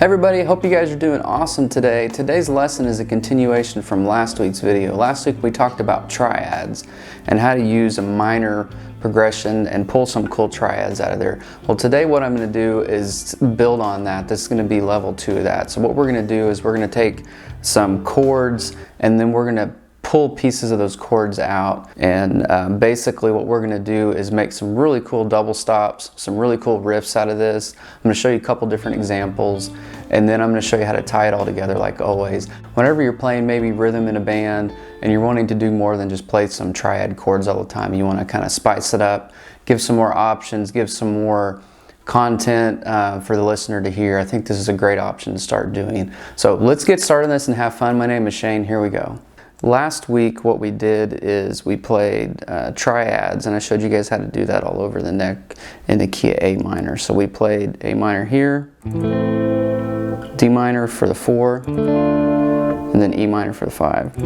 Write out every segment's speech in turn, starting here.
Hey everybody, hope you guys are doing awesome today. Today's lesson is a continuation from last week's video. Last week we talked about triads and how to use a minor progression and pull some cool triads out of there. Well, today what I'm going to do is build on that. This is going to be level 2 of that. So what we're going to do is we're going to take some chords and then we're going to pull pieces of those chords out, and basically what we're going to do is make some really cool double stops, some really cool riffs out of this. I'm going to show you a couple different examples, and then I'm going to show you how to tie it all together like always. Whenever you're playing maybe rhythm in a band and you're wanting to do more than just play some triad chords all the time, you want to kind of spice it up, give some more options, give some more content for the listener to hear. I think this is a great option to start doing. So let's get started on this and have fun. My name is Shane. Here we go. Last week what we did is we played triads, and I showed you guys how to do that all over the neck in the key of A minor. So we played A minor here, D minor for the 4, and then E minor for the 5.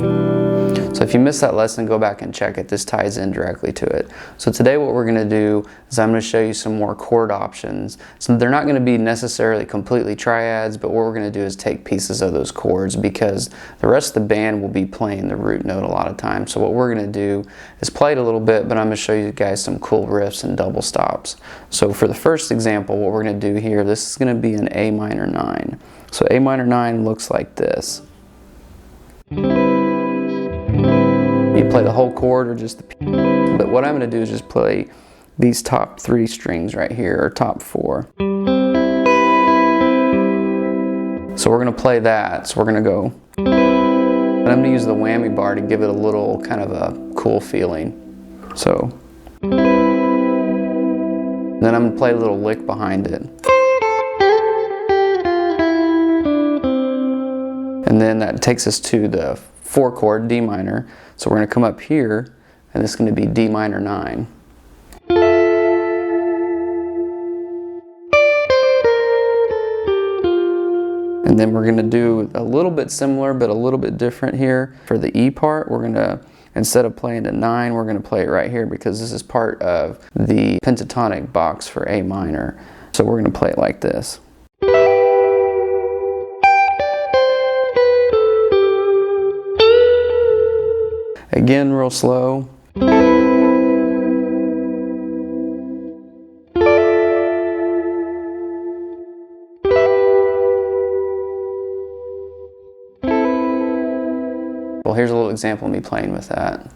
So if you missed that lesson, go back and check it. This ties in directly to it. So today what we're going to do is I'm going to show you some more chord options. So they're not going to be necessarily completely triads, but what we're going to do is take pieces of those chords because the rest of the band will be playing the root note a lot of times. So what we're going to do is play it a little bit, but I'm going to show you guys some cool riffs and double stops. So for the first example, what we're going to do here, this is going to be an A minor 9. So A minor 9 looks like this. You play the whole chord or just the piece. But what I'm going to do is just play these top 3 strings right here, or top 4. So we're going to play that. So we're going to go. And I'm going to use the whammy bar to give it a little kind of a cool feeling. So. Then I'm going to play a little lick behind it. And then that takes us to the 4 chord, D minor. So we're going to come up here, and this is going to be D minor 9. And then we're going to do a little bit similar, but a little bit different here. For the E part, we're going to, instead of playing a 9, we're going to play it right here because this is part of the pentatonic box for A minor. So we're going to play it like this. Again, real slow. Well, here's a little example of me playing with that.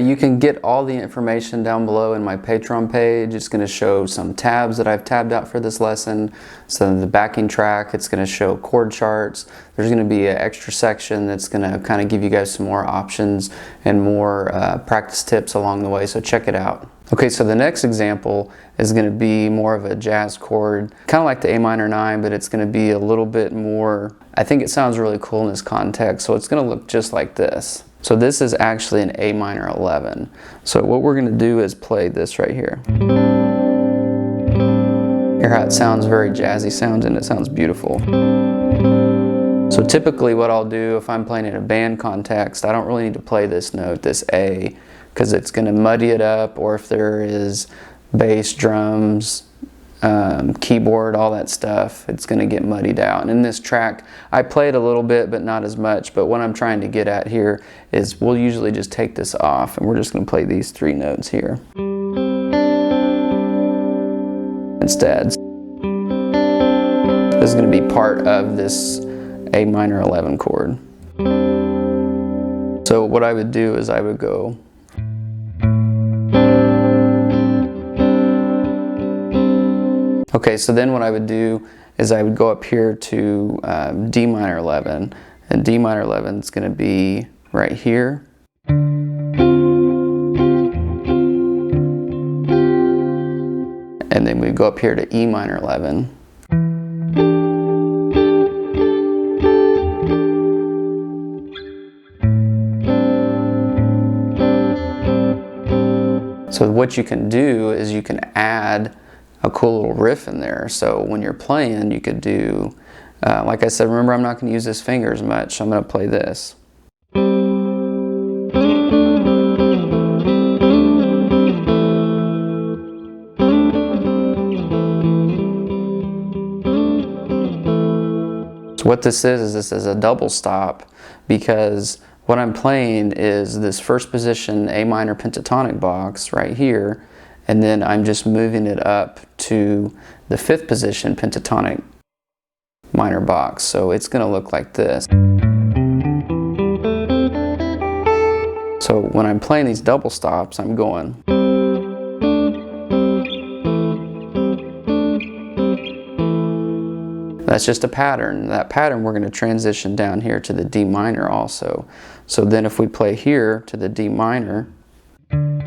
You can get all the information down below in my Patreon page. It's going to show some tabs that I've tabbed out for this lesson. So the backing track, it's going to show chord charts. There's going to be an extra section that's going to kind of give you guys some more options and more practice tips along the way, so check it out. Okay, so the next example is going to be more of a jazz chord, kind of like the A minor 9, but it's going to be a little bit more, I think it sounds really cool in this context, so it's going to look just like this. So this is actually an A minor 11. So what we're going to do is play this right here. Hear how it sounds very jazzy sounds, and it sounds beautiful. So typically what I'll do if I'm playing in a band context, I don't really need to play this note, this A, because it's going to muddy it up, or if there is bass, drums, keyboard, all that stuff, it's going to get muddied out. And in this track, I played a little bit, but not as much. But what I'm trying to get at here is we'll usually just take this off, and we're just going to play these 3 notes here instead. This is going to be part of this A minor 11 chord. So what I would do is I would go. Okay, so then what I would do is I would go up here to D minor 11, and D minor 11 is going to be right here. And then we go up here to E minor 11. So what you can do is you can add a cool little riff in there. So when you're playing, you could do, like I said, remember I'm not going to use this finger as much, so I'm going to play this. So what this is a double stop, because what I'm playing is this first position A minor pentatonic box right here, and then I'm just moving it up to the 5th position pentatonic minor box. So it's going to look like this. So when I'm playing these double stops, I'm going. That's just a pattern. That pattern we're going to transition down here to the D minor also. So then if we play here to the D minor, and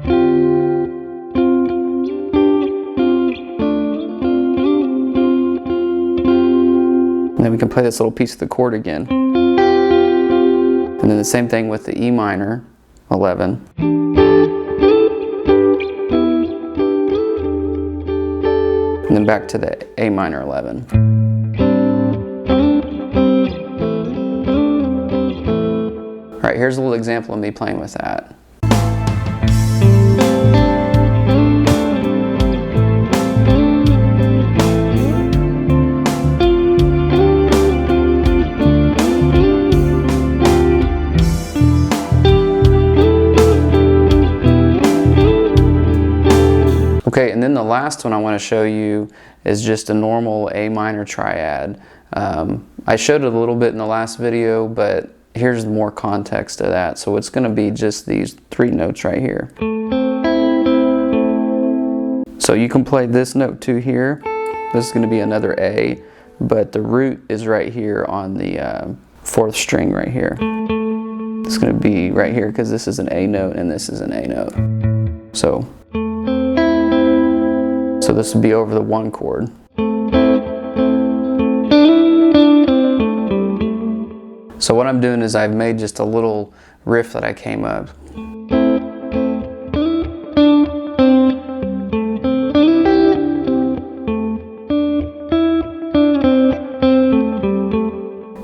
then we can play this little piece of the chord again. And then the same thing with the E minor 11. And then back to the A minor 11. All right, here's a little example of me playing with that. Okay, and then the last one I want to show you is just a normal A minor triad. I showed it a little bit in the last video, but here's more context to that. So it's going to be just these 3 notes right here. So you can play this note too here. This is going to be another A, but the root is right here on the 4th string right here. It's going to be right here because this is an A note and this is an A note. So this would be over the 1 chord. So what I'm doing is I've made just a little riff that I came up.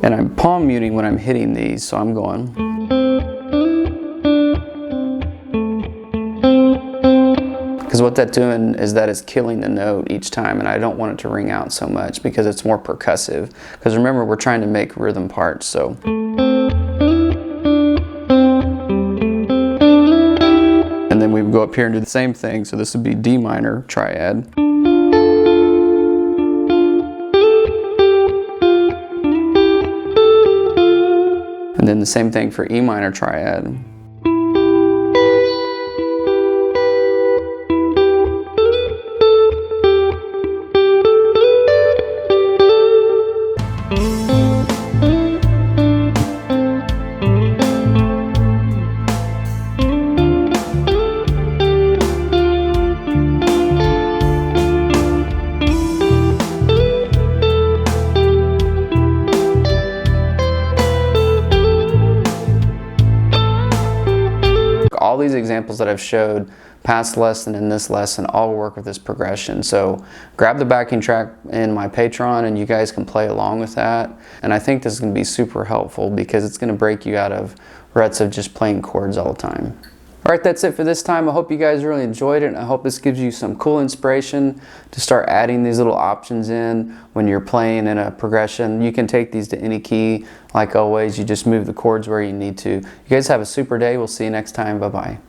And I'm palm muting when I'm hitting these, so I'm going. Because what that's doing is that it's killing the note each time, and I don't want it to ring out so much because it's more percussive. Because remember, we're trying to make rhythm parts, so. And then we would go up here and do the same thing, so this would be D minor triad. And then the same thing for E minor triad. All these examples that I've showed past lesson and this lesson all work with this progression. So grab the backing track in my Patreon and you guys can play along with that. And I think this is going to be super helpful because it's going to break you out of ruts of just playing chords all the time. Alright, that's it for this time. I hope you guys really enjoyed it, and I hope this gives you some cool inspiration to start adding these little options in when you're playing in a progression. You can take these to any key. Like always, you just move the chords where you need to. You guys have a super day. We'll see you next time. Bye-bye.